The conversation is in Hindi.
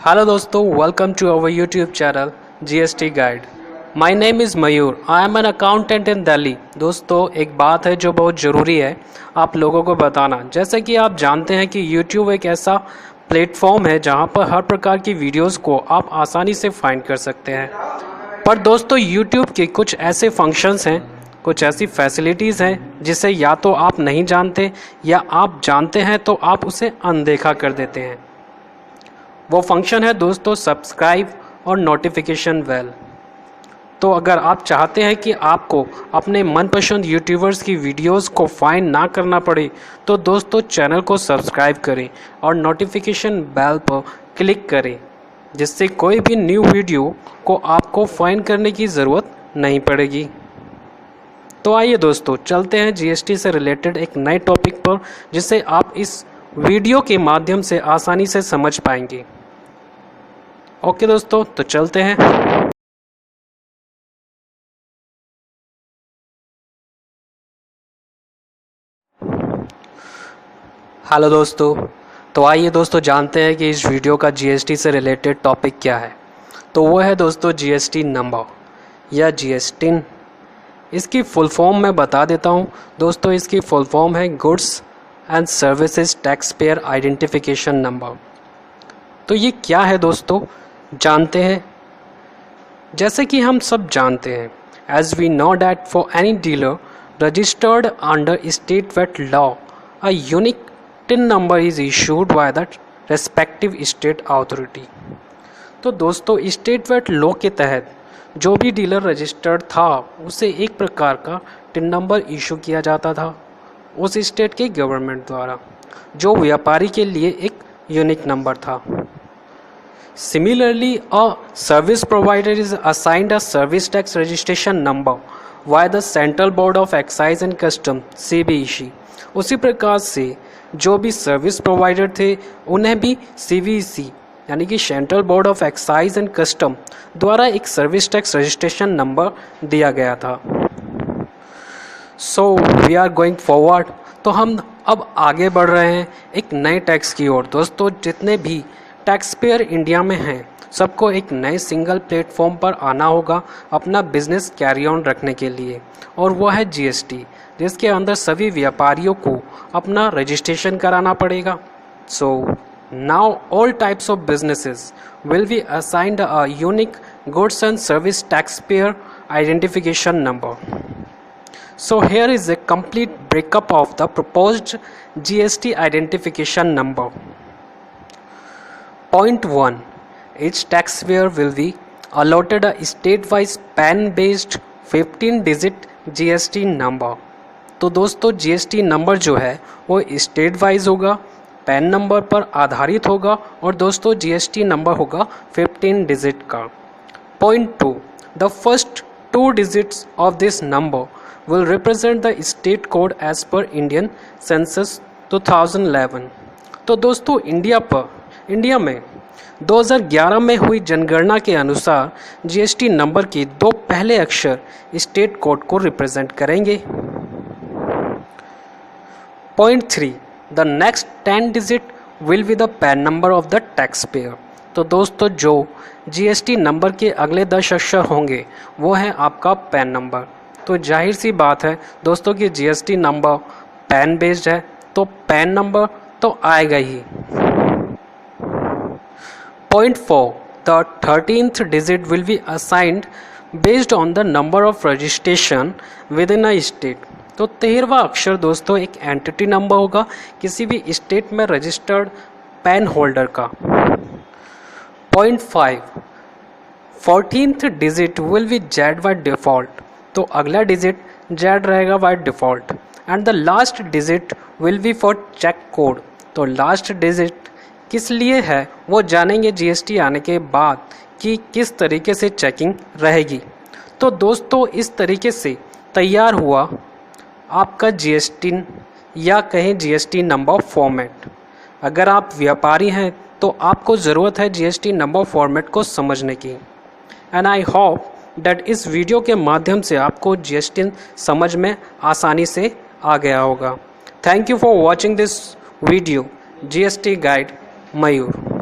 हेलो दोस्तों, welcome to our YouTube channel GST guide. My name is Mayur, I am an accountant in Delhi. दोस्तों, एक बात है जो बहुत ज़रूरी है आप लोगों को बताना। जैसे कि आप जानते हैं कि यूट्यूब एक ऐसा प्लेटफॉर्म है जहां पर हर प्रकार की वीडियोस को आप आसानी से फाइंड कर सकते हैं। पर दोस्तों, यूट्यूब के कुछ ऐसे फंक्शंस हैं, कुछ ऐसी फैसिलिटीज़ हैं जिसे या तो आप नहीं जानते या आप जानते हैं तो आप उसे अनदेखा कर देते हैं। वो फंक्शन है दोस्तों सब्सक्राइब और नोटिफिकेशन बेल। तो अगर आप चाहते हैं कि आपको अपने मनपसंद यूट्यूबर्स की वीडियोस को फाइंड ना करना पड़े तो दोस्तों चैनल को सब्सक्राइब करें और नोटिफिकेशन बेल पर क्लिक करें, जिससे कोई भी न्यू वीडियो को आपको फाइंड करने की ज़रूरत नहीं पड़ेगी। तो आइए दोस्तों चलते हैं जीएसटी से रिलेटेड एक नए टॉपिक पर, जिसे आप इस वीडियो के माध्यम से आसानी से समझ पाएंगे। ओके दोस्तों, तो चलते हैं। हेलो दोस्तों, तो आइए दोस्तों जानते हैं कि इस वीडियो का जीएसटी से रिलेटेड टॉपिक क्या है। तो वो है दोस्तों जीएसटी नंबर या जीएसटी। इसकी फुल फॉर्म मैं बता देता हूँ दोस्तों। इसकी फुल फॉर्म है goods and services tax payer identification number. तो ये क्या है दोस्तों, जानते हैं। जैसे कि हम सब जानते हैं, as we know that for any dealer registered under state VAT law a unique TIN number is issued by the respective state authority. तो दोस्तों, स्टेट वेट लॉ के तहत जो भी डीलर रजिस्टर्ड था उसे एक प्रकार का टिन नंबर इशू किया जाता था उस स्टेट के गवर्नमेंट द्वारा, जो व्यापारी के लिए एक यूनिक नंबर था। Similarly, a service provider is assigned a service tax registration number by the Central Board of Excise and Customs (CBEC). उसी प्रकार से जो भी सर्विस प्रोवाइडर थे उन्हें भी CBEC यानी कि central board of excise and custom द्वारा एक सर्विस टैक्स रजिस्ट्रेशन नंबर दिया गया था। So we are going forward. तो हम अब आगे बढ़ रहे हैं एक नए टैक्स की ओर। दोस्तों, जितने भी टैक्स पेयर इंडिया में हैं सबको एक नए सिंगल प्लेटफॉर्म पर आना होगा अपना बिजनेस कैरी ऑन रखने के लिए, और वह है जीएसटी, जिसके अंदर सभी व्यापारियों को अपना रजिस्ट्रेशन कराना पड़ेगा। So now all types of businesses will be assigned a unique goods and service tax payer identification number. So here is a complete breakup of the proposed GST identification number. Point 1. Each taxpayer will be allotted a state-wise PAN-based 15-digit GST number. तो दोस्तों GST नंबर जो है वो स्टेट वाइज होगा, पैन नंबर पर आधारित होगा, और दोस्तों GST नंबर होगा 15 डिजिट का। Point 2. The first 2 digits of this number will represent the state code as per Indian Census 2011। तो दोस्तों इंडिया में 2011 में हुई जनगणना के अनुसार जीएसटी नंबर के 2 पहले अक्षर स्टेट कोड को रिप्रेजेंट करेंगे। Point 3. The next 10 digit will be the PAN number of the taxpayer। तो दोस्तों जो जीएसटी नंबर के अगले 10 अक्षर होंगे वो है आपका पैन नंबर। तो जाहिर सी बात है दोस्तों कि जीएसटी नंबर पैन बेस्ड है, तो पैन नंबर तो आएगा ही। Point 4. The 13th digit will be assigned based on the number of registration within a state। तो 13वां अक्षर दोस्तों एक एंटिटी नंबर होगा किसी भी स्टेट में रजिस्टर्ड पैन होल्डर का। Point 5. 14th digit will be Z by default। तो अगला डिजिट Z रहेगा by default, and the last digit will be for check code. तो लास्ट डिजिट किस लिए है वो जानेंगे जीएसटी आने के बाद कि किस तरीके से चेकिंग रहेगी। तो दोस्तों इस तरीके से तैयार हुआ आपका जीएसटी या कहें जीएसटी नंबर फॉर्मेट। अगर आप व्यापारी हैं तो आपको ज़रूरत है जीएसटी नंबर फॉर्मेट को समझने की। एंड आई होप डैट इस वीडियो के माध्यम से आपको जीएसटी समझ में आसानी से आ गया होगा। Thank you for watching this video. GST guide Mayur.